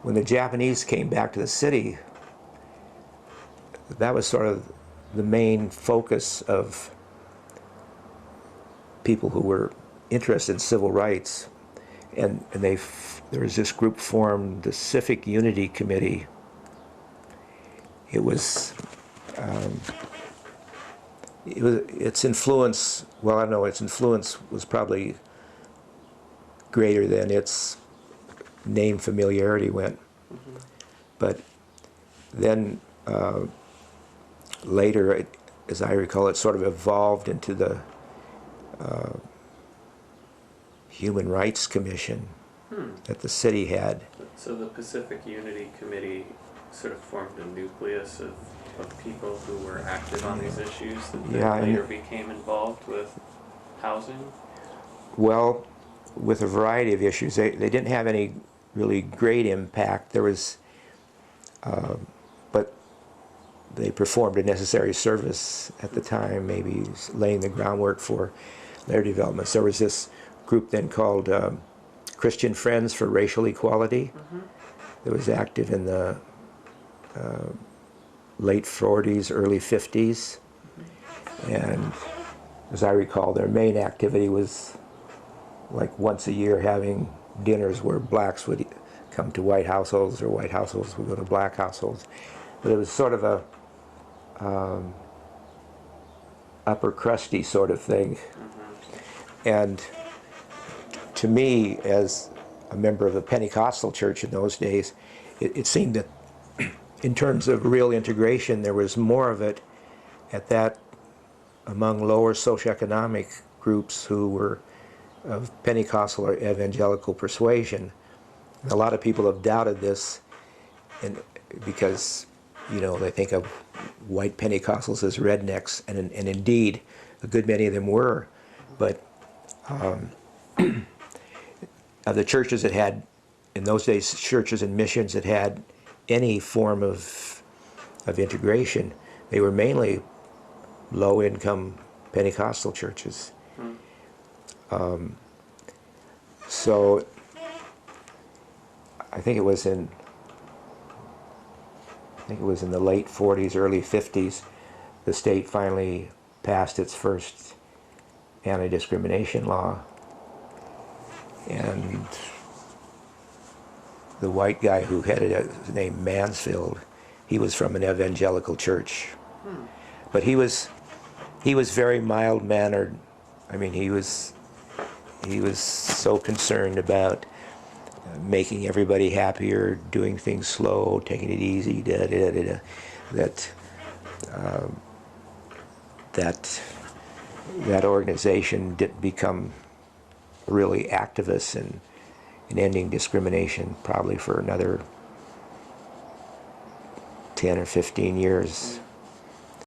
when the Japanese came back to the city, that was sort of the main focus of people who were interested in civil rights. And there was this group formed, the Civic Unity Committee. Its influence, well, I don't know, its influence was probably greater than its name familiarity went. Mm-hmm. But then later, as I recall, it sort of evolved into the Human Rights Commission that the city had. So the Pacific Unity Committee sort of formed a nucleus of people who were active on these issues that later became involved with housing? Well, with a variety of issues. They didn't have any really great impact. There was, but they performed a necessary service at the time, maybe laying the groundwork for later developments. There was this group then called Christian Friends for Racial Equality that was active in the late 40s, early 50s. And as I recall, their main activity was like once a year having dinners where blacks would come to white households or white households would go to black households. But it was sort of a upper crusty sort of thing. And to me, as a member of a Pentecostal church in those days, it seemed that in terms of real integration, there was more of it at that among lower socioeconomic groups who were of Pentecostal or Evangelical persuasion. And a lot of people have doubted this, and because they think of white Pentecostals as rednecks, and indeed a good many of them were. But of the churches that had, in those days, churches and missions that had any form of integration, they were mainly low-income Pentecostal churches. So I think it was in the late 40s, early 50s, the state finally passed its first anti-discrimination law. And the white guy who headed it, his name Mansfield, he was from an evangelical church. But he was very mild-mannered. I mean, he was so concerned about making everybody happier, doing things slow, taking it easy, that organization didn't become really activists in ending discrimination probably for another 10 or 15 years.